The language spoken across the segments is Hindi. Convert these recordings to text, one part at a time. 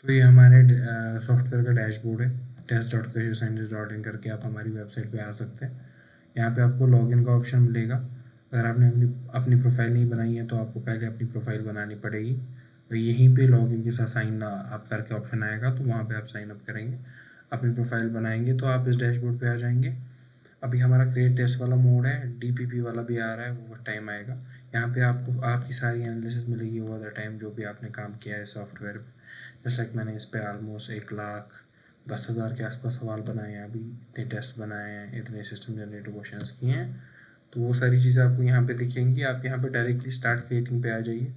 तो ये हमारे सॉफ्टवेयर का डैशबोर्ड है, test.cashew-scientist.in करके आप हमारी वेबसाइट पे आ सकते हैं। यहाँ पे आपको लॉगिन का ऑप्शन मिलेगा। अगर आपने अपनी अपनी प्रोफाइल नहीं बनाई है तो आपको पहले अपनी प्रोफाइल बनानी पड़ेगी। तो यहीं पे लॉगिन के साथ साइन आप करके ऑप्शन आएगा, तो वहाँ पे आप साइन अप करेंगे, अपनी प्रोफाइल बनाएंगे तो आप इस डैशबोर्ड पे आ जाएंगे। अभी हमारा क्रिएट टेस्ट वाला मोड है, डीपीपी वाला भी आ रहा है, वो टाइम आएगा। यहाँ पे आपको आपकी सारी एनालिसिस मिलेगी ओवर द टाइम, जो भी आपने काम किया है सॉफ्टवेयर पे। जस्ट लाइक मैंने इस पर ऑलमोस्ट 1,10,000 के आसपास सवाल बनाए हैं, अभी इतने टेस्ट बनाए हैं, इतने सिस्टम जनरेटेड क्वेश्चन किए हैं, तो वो सारी चीज़ें आपको यहाँ पे दिखेंगी। आप यहाँ पे डायरेक्टली स्टार्ट क्रिएटिंग पे आ जाइए।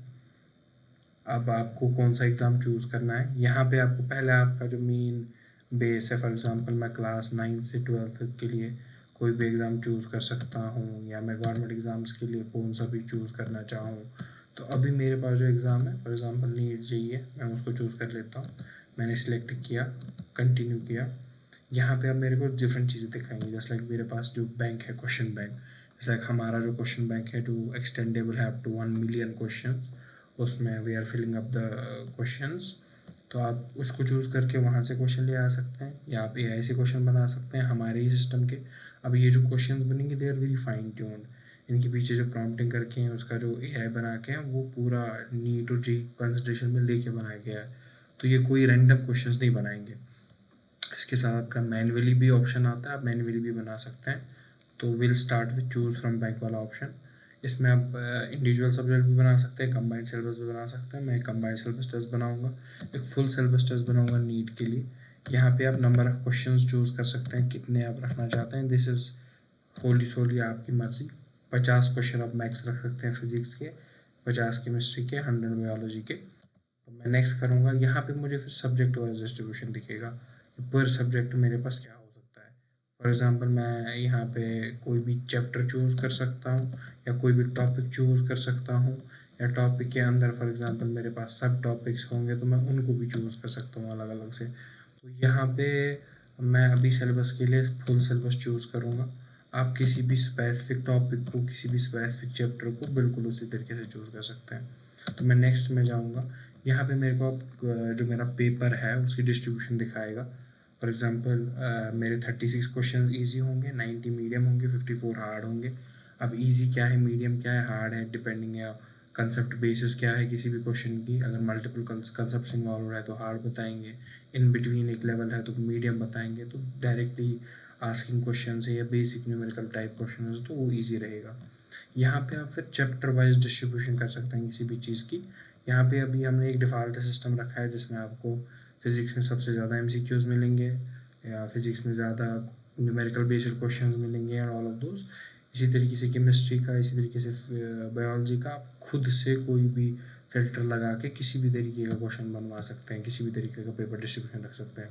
अब आपको कौन सा एग्ज़ाम चूज़ करना है, यहाँ पे आपको पहले आपका जो मेन बेस है, फॉर एग्जांपल मैं क्लास 9 से 12 के लिए कोई भी एग्ज़ाम चूज़ कर सकता हूँ, या मैं गवर्नमेंट एग्ज़ाम्स के लिए कौन सा भी चूज़ करना चाहूँ। तो अभी मेरे पास जो एग्ज़ाम है, फॉर एग्जांपल नीट जेईई है, मैं उसको चूज़ कर लेता हूँ। मैंने सिलेक्ट किया, कंटिन्यू किया। यहाँ पे अब मेरे को डिफरेंट चीज़ें दिखाएंगी। जस्ट लाइक मेरे पास जो बैंक है, क्वेश्चन बैंक, जस्ट लाइक हमारा जो क्वेश्चन बैंक है जो एक्सटेंडेबल है अप टू 1 मिलियन क्वेश्चन, उसमें we are filling up the questions. तो आप उसको चूज़ करके वहाँ से क्वेश्चन ले आ सकते हैं, या आप एआई से क्वेश्चन बना सकते हैं हमारे ही सिस्टम के। अब ये जो क्वेश्चंस बनेंगे they are very fine tuned, इनके पीछे जो प्रॉम्प्टिंग करके हैं उसका जो एआई बना के हैं वो पूरा नीट और जेईई कंसिडरेशन में लेके बनाया गया है। तो ये कोई रैंडम क्वेश्चंस नहीं बनाएंगे। इसके साथ आपका मैनुअली भी ऑप्शन आता है, आप मैनुअली भी बना सकते हैं। तो will start with choose from bank वाला ऑप्शन। इसमें आप इंडिविजुअल सब्जेक्ट भी बना सकते हैं, कंबाइंड सिलेबस भी बना सकते हैं। मैं कंबाइंड सिलेबस टेस्ट बनाऊंगा, एक फुल सिलेबस टेस्ट बनाऊंगा नीट के लिए। यहाँ पे आप नंबर ऑफ क्वेश्चंस चूज़ कर सकते हैं, कितने आप रखना चाहते हैं। दिस इज़ होली सोली आपकी मर्जी। 50 क्वेश्चन आप मैक्स रख सकते हैं फिजिक्स के, 50 केमिस्ट्री के, 100 बायोलॉजी के। तो मैं नेक्स्ट करूँगा। यहाँ पे मुझे फिर सब्जेक्ट वाइज डिस्ट्रीब्यूशन दिखेगा कि पर सब्जेक्ट मेरे पास क्या हो सकता है। फॉर एग्जांपल मैं यहाँ पे कोई भी चैप्टर चूज़ कर सकता हूँ, या कोई भी टॉपिक चूज़ कर सकता हूँ, या टॉपिक के अंदर फॉर एग्जांपल मेरे पास सब टॉपिक्स होंगे तो मैं उनको भी चूज़ कर सकता हूँ अलग अलग से। तो यहाँ पे मैं अभी सिलेबस के लिए फुल सिलेबस चूज़ करूँगा। आप किसी भी स्पेसिफिक टॉपिक को, किसी भी स्पेसिफिक चैप्टर को बिल्कुल उसी तरीके से चूज़ कर सकते हैं। तो मैं नेक्स्ट में जाऊँगा। यहाँ पे मेरे को अब जो मेरा पेपर है उसकी डिस्ट्रीब्यूशन दिखाएगा। फॉर एग्जांपल मेरे 36 क्वेश्चन इजी होंगे, 90 मीडियम होंगे, 54 हार्ड होंगे। अब इजी क्या है, मीडियम क्या है, हार्ड है, डिपेंडिंग है कंसेप्ट बेसिस क्या है किसी भी क्वेश्चन की। अगर मल्टीपल कंसेप्ट इन्वॉल्व है तो हार्ड बताएंगे, इन बिटवीन एक लेवल है तो मीडियम बताएंगे। तो डायरेक्टली आस्किंग क्वेश्चन है या बेसिक न्यूमेरिकल टाइप क्वेश्चन है तो वो ईजी रहेगा। यहाँ पे आप फिर चैप्टर वाइज डिस्ट्रीब्यूशन कर सकते हैं किसी भी चीज़ की। यहाँ पे अभी हमने एक डिफ़ॉल्ट सिस्टम रखा है जिसमें आपको फिज़िक्स में सबसे ज़्यादा एमसीक्यूज़ मिलेंगे, या फिज़िक्स में ज़्यादा न्यूमेरिकल बेस्ड क्वेश्चंस मिलेंगे एंड ऑल ऑफ दोज। इसी तरीके से केमिस्ट्री का, इसी तरीके से बायोलॉजी का आप खुद से कोई भी फिल्टर लगा के किसी भी तरीके का क्वेश्चन बनवा सकते हैं, किसी भी तरीके का पेपर डिस्ट्रीब्यूशन रख सकते हैं।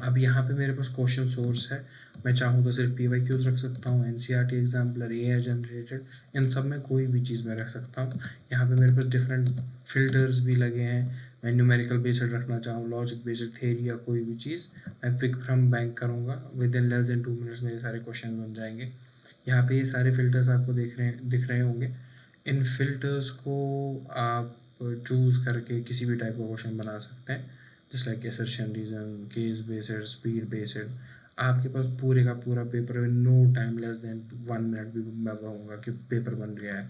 अब यहाँ पे मेरे पास क्वेश्चन सोर्स है, मैं चाहूँ तो सिर्फ PYQs रख सकता हूँ, NCERT एग्जाम्पलर, AI जनरेटेड, इन सब में कोई भी चीज़ मैं रख सकता हूँ। यहाँ पे मेरे पास डिफरेंट फिल्टर्स भी लगे हैं। मैं न्यूमेरिकल बेस्ड रखना चाहूँ, लॉजिक बेस्ड, थेरी, या कोई भी चीज़, मैं पिक फ्रॉम बैंक करूँगा, with in less than 2 minutes मेरे सारे क्वेश्चन बन जाएंगे। यहाँ पे ये सारे फिल्टर्स आपको दिख रहे होंगे। इन फिल्टर्स को आप चूज़ करके किसी भी टाइप का क्वेश्चन बना सकते हैं, just like assertion, reason, case based, speed based. आपके पास पूरे का पूरा पेपर है, no time, less than 1 minute भी मैं कहूँगा कि पेपर बन गया है।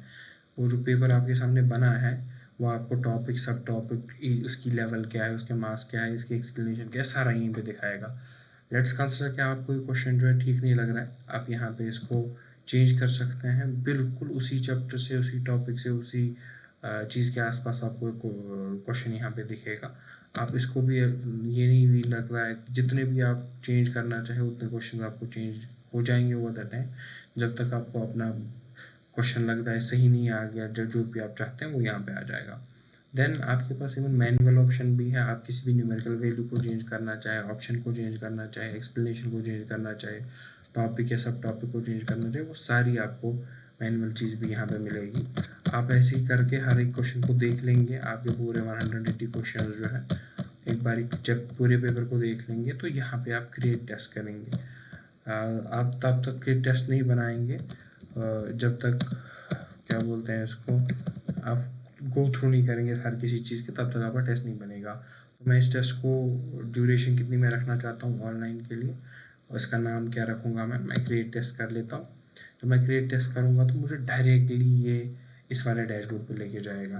वो जो पेपर आपके सामने बना है वो आपको टॉपिक, सब टॉपिक, उसकी लेवल क्या है, उसके मार्क्स क्या है, इसकी एक्सप्लेनेशन क्या है, सारा यहीं पे दिखाएगा। लेट्स कंसिडर कि आपको ये क्वेश्चन जो है ठीक नहीं लग रहा है, आप यहाँ पे इसको चेंज कर सकते हैं, बिल्कुल उसी चैप्टर से, उसी टॉपिक से, उसी चीज़ के आसपास आपको क्वेश्चन यहाँ पे दिखेगा। आप इसको भी, ये नहीं भी लग रहा है, जितने भी आप चेंज करना चाहे उतने क्वेश्चन आपको चेंज हो जाएंगे ओवर द टाइम, जब तक आपको अपना क्वेश्चन लगता है सही नहीं आ गया, जो भी आप चाहते हैं वो यहाँ पे आ जाएगा। देन आपके पास इवन मैनुअल ऑप्शन भी है, आप किसी भी न्यूमेरिकल वैल्यू को चेंज करना चाहे, ऑप्शन को चेंज करना चाहे, एक्सप्लेनेशन को चेंज करना चाहे, टॉपिक या सब टॉपिक को चेंज करना चाहे, वो सारी आपको मैनुअल चीज़ भी यहाँ पे मिलेगी। आप ऐसे ही करके हर एक क्वेश्चन को देख लेंगे, आपके पूरे 180 क्वेश्चन जो है एक बार जब पूरे पेपर को देख लेंगे तो यहाँ पे आप क्रिएट टेस्ट करेंगे। आप तब तक क्रिएट टेस्ट नहीं बनाएंगे जब तक, क्या बोलते हैं इसको, आप गो थ्रू नहीं करेंगे हर किसी चीज़ के, तब तक आपका टेस्ट नहीं बनेगा। तो मैं इस टेस्ट को ड्यूरेशन कितनी मैं रखना चाहता हूँ ऑनलाइन के लिए, और इसका नाम क्या रखूँगा मैं क्रिएट टेस्ट कर लेता हूँ। तो मैं क्रिएट टेस्ट करूँगा तो मुझे डायरेक्टली ये इस वाले डैशबोर्ड पे लेके जाएगा।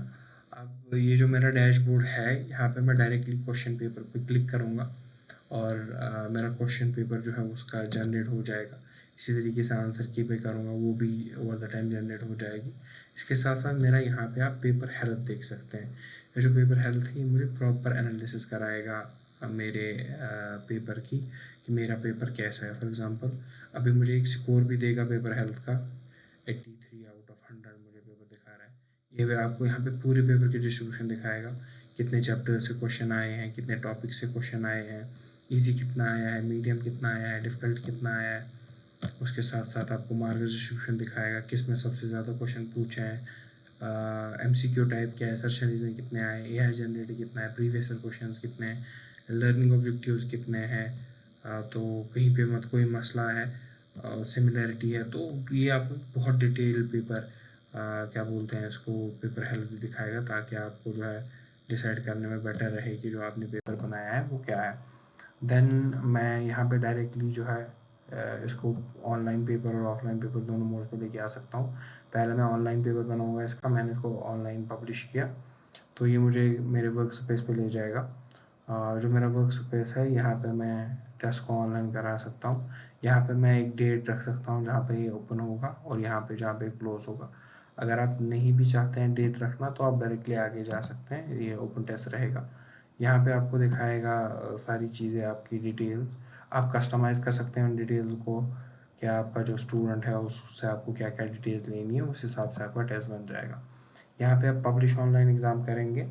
अब ये जो मेरा डैशबोर्ड है, यहाँ पे मैं डायरेक्टली क्वेश्चन पेपर पे क्लिक करूँगा और मेरा क्वेश्चन पेपर जो है उसका जनरेट हो जाएगा। इसी तरीके से आंसर की पे करूँगा, वो भी ओवर द टाइम जनरेट हो जाएगी। इसके साथ साथ मेरा यहाँ पे आप पेपर हेल्थ देख सकते हैं। ये जो पेपर हेल्थ है ये मुझे प्रॉपर एनालिसिस कराएगा मेरे पेपर की, कि मेरा पेपर कैसा है। फॉर एग्ज़ाम्पल अभी मुझे एक स्कोर भी देगा पेपर हेल्थ का, 83 आउट ऑफ 100 मुझे पेपर दिखा रहा है। ये भी आपको यहाँ पे पूरे पेपर की डिस्ट्रीब्यूशन दिखाएगा, कितने चैप्टर से क्वेश्चन आए हैं, कितने टॉपिक से क्वेश्चन आए हैं, इजी कितना आया है, मीडियम कितना आया है, डिफ़िकल्ट कितना आया है। उसके साथ साथ आपको मार्क्स डिस्ट्रीब्यूशन दिखाएगा, किस में सबसे ज़्यादा क्वेश्चन पूछे हैं, MCQ टाइप क्या है, सर्च रीजन कितने आए, AI जनरेटेड कितना है, प्रीवियस क्वेश्चन कितने हैं, लर्निंग ऑब्जेक्टिव्स कितने हैं, तो कहीं पे मत कोई मसला है, सिमिलैरिटी है। तो ये आपको बहुत डिटेल पेपर क्या बोलते हैं इसको, पेपर हेल्प भी दिखाएगा, ताकि आपको जो है डिसाइड करने में बेटर रहे कि जो आपने पेपर बनाया है वो क्या है। देन मैं यहाँ पे डायरेक्टली जो है इसको ऑनलाइन पेपर और ऑफलाइन पेपर दोनों मोड पे लेके आ सकता हूँ। पहले मैं ऑनलाइन पेपर बनाऊँगा इसका, मैंने इसको ऑनलाइन पब्लिश किया तो ये मुझे मेरे वर्क स्पेस पे ले जाएगा। जो मेरा वर्क स्पेस है यहाँ पे मैं टेस्ट को ऑनलाइन करा सकता हूँ। यहाँ पे मैं एक डेट रख सकता हूँ जहाँ पे ये ओपन होगा और यहाँ पे जहाँ पे क्लोज होगा। अगर आप नहीं भी चाहते हैं डेट रखना तो आप डायरेक्टली आगे जा सकते हैं, ये ओपन टेस्ट रहेगा। यहाँ पे आपको दिखाएगा सारी चीज़ें, आपकी डिटेल्स आप कस्टमाइज़ कर सकते हैं उन डिटेल्स को। क्या आपका जो स्टूडेंट है उससे आपको क्या क्या डिटेल्स लेनी है, उस हिसाब से आपका टेस्ट बन जाएगा। यहाँ पे आप पब्लिश ऑनलाइन एग्ज़ाम करेंगे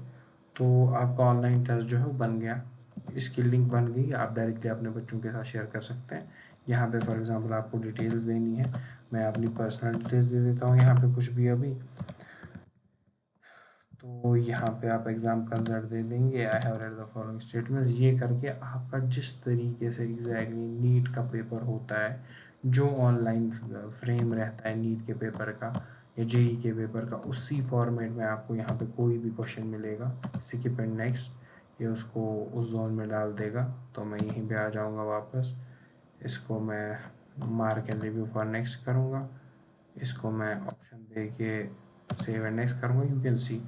तो आपका ऑनलाइन टेस्ट जो है वो बन गया, इसकी लिंक बन गई, आप डायरेक्टली अपने बच्चों के साथ शेयर कर सकते हैं। यहाँ पे फॉर एग्ज़ाम्पल आपको डिटेल्स देनी है, मैं अपनी पर्सनल डिटेल्स दे देता हूँ यहाँ पे कुछ भी अभी। तो यहाँ पे आप एग्ज़ाम कंसल्ट दे देंगे, I have read the following statements, ये करके आपका जिस तरीके से एग्जैक्टली नीट का पेपर होता है, जो ऑनलाइन फ्रेम रहता है नीट के पेपर का या JEE के पेपर का, उसी फॉर्मेट में आपको यहाँ पे कोई भी क्वेश्चन मिलेगा, स्किप एंड नेक्स्ट ये उसको उस जोन में डाल देगा। तो मैं यहीं पे आ जाऊँगा वापस, इसको मैं mark and review for next करूँगा, इसको मैं ऑप्शन दे के सेव एंड नेक्स्ट करूँगा। यू कैन सी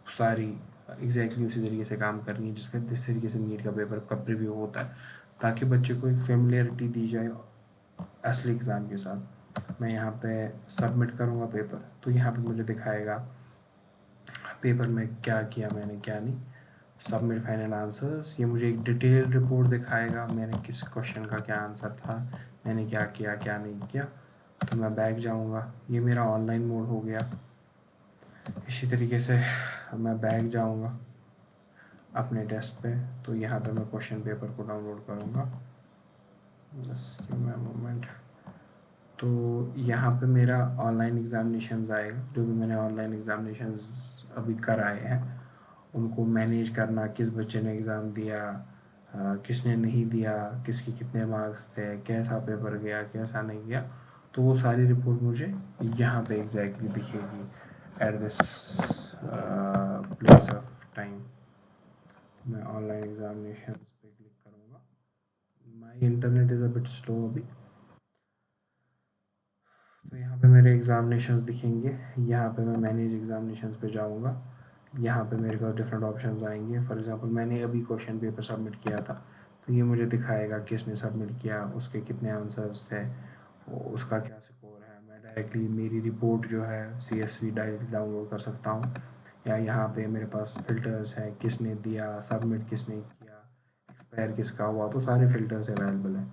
सारी एग्जैक्टली उसी तरीके से काम करनी है जिस तरीके से नीट का पेपर का प्रीव्यू होता है, ताकि बच्चे को एक फेमिलियरिटी दी जाए असली एग्ज़ाम के साथ। मैं यहाँ पे सबमिट करूँगा पेपर, तो यहाँ पे मुझे दिखाएगा पेपर में क्या किया मैंने क्या नहीं, सबमिट फाइनल आंसर्स, ये मुझे एक डिटेल रिपोर्ट दिखाएगा मैंने किस क्वेश्चन का क्या आंसर था, मैंने क्या किया क्या नहीं किया। तो मैं बैक जाऊँगा, ये मेरा ऑनलाइन मोड हो गया। इसी तरीके से मैं बैक जाऊँगा अपने डेस्क पे, तो यहाँ पे मैं क्वेश्चन पेपर को डाउनलोड करूँगा, just give me a moment. तो यहाँ पे मेरा ऑनलाइन एग्ज़ामिनेशंस आएगा, जो भी मैंने ऑनलाइन एग्ज़ामिनेशंस अभी कराए हैं उनको मैनेज करना, किस बच्चे ने एग्ज़ाम दिया, किसने नहीं दिया, किसके कितने मार्क्स थे, कैसा पेपर गया कैसा नहीं गया, तो वो सारी रिपोर्ट मुझे यहाँ पे एग्जैक्टली दिखेगी at this place of time. मैं ऑनलाइन एग्जामिनेशन पे क्लिक करूँगा, my internet is a bit slow अभी। तो यहाँ पे मेरे एग्जामिनेशंस दिखेंगे, यहाँ पे मैं मैनेज एग्जामिनेशंस पे जाऊँगा, यहाँ पे मेरे पास डिफरेंट ऑप्शंस आएंगे। फॉर एग्जांपल मैंने अभी क्वेश्चन पेपर सबमिट किया था, तो ये मुझे दिखाएगा किसने सबमिट किया, उसके कितने आंसर्स थे, उसका क्या स्कोर है। मैं डायरेक्टली मेरी रिपोर्ट जो है CSV डायरेक्टली डाउनलोड कर सकता हूँ, या यहाँ पे मेरे पास फ़िल्टर्स हैं, किसने दिया, सबमिट किसने किया, एक्सपायर किसका हुआ, तो सारे फ़िल्टर्स अवेलेबल हैं।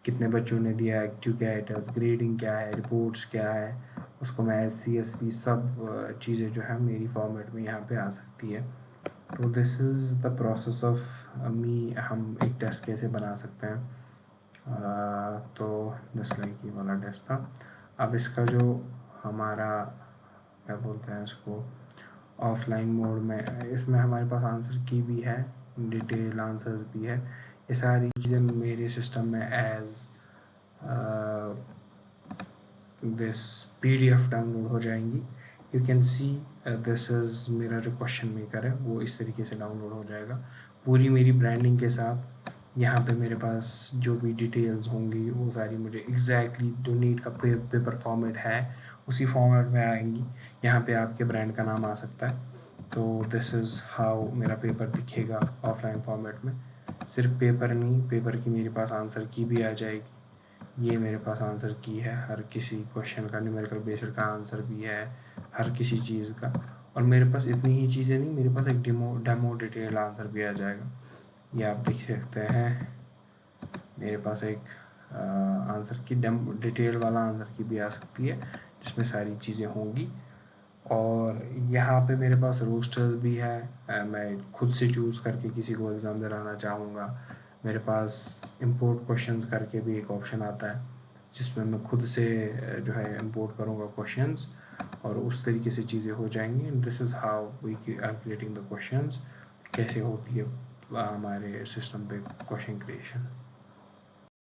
कितने बच्चों ने दिया, एक्टिव क्या है टेस्ट, ग्रेडिंग क्या है, रिपोर्ट्स क्या है, उसको मैं CSV सब चीज़ें जो है मेरी फॉर्मेट में यहाँ पे आ सकती है। तो this is the process of me, हम एक टेस्ट कैसे बना सकते हैं। तो जस्ट लाइक ये वाला टेस्ट था। अब इसका जो हमारा क्या बोलते हैं इसको, ऑफलाइन मोड में, इसमें हमारे पास आंसर की भी है, डिटेल आंसर्स भी है, ये सारी चीज़ें मेरे सिस्टम में एज दिस PDF डाउनलोड हो जाएंगी। You can see this is मेरा जो क्वेश्चन मेकर है वो इस तरीके से डाउनलोड हो जाएगा पूरी मेरी ब्रांडिंग के साथ। यहाँ पे मेरे पास जो भी डिटेल्स होंगी वो सारी मुझे एग्जैक्टली जो नीट का पेपर फॉर्मेट है उसी फॉर्मेट में आएंगी। यहाँ पे आपके ब्रांड का नाम आ सकता है। तो दिस इज़ हाउ मेरा पेपर दिखेगा ऑफलाइन फॉर्मेट में। सिर्फ पेपर नहीं, पेपर की मेरे पास आंसर की भी आ जाएगी। ये मेरे पास आंसर की है, हर किसी क्वेश्चन का न्यूमेरिकल बेस्ड का आंसर भी है, हर किसी चीज़ का। और मेरे पास इतनी ही चीज़ें नहीं, मेरे पास एक डेमो डिटेल आंसर भी आ जाएगा। ये आप देख सकते हैं, मेरे पास एक आंसर की डिटेल वाला आंसर की भी आ सकती है जिसमें सारी चीज़ें होंगी। और यहाँ पे मेरे पास रोस्टर्स भी है, मैं खुद से चूज़ करके किसी को एग्ज़ाम दिलाना चाहूँगा। मेरे पास इंपोर्ट क्वेश्चंस करके भी एक ऑप्शन आता है जिसमें मैं खुद से जो है इंपोर्ट करूँगा क्वेश्चंस और उस तरीके से चीज़ें हो जाएंगी। This is how we are creating the questions. कैसे होती है हमारे सिस्टम पे क्वेश्चन क्रिएशन।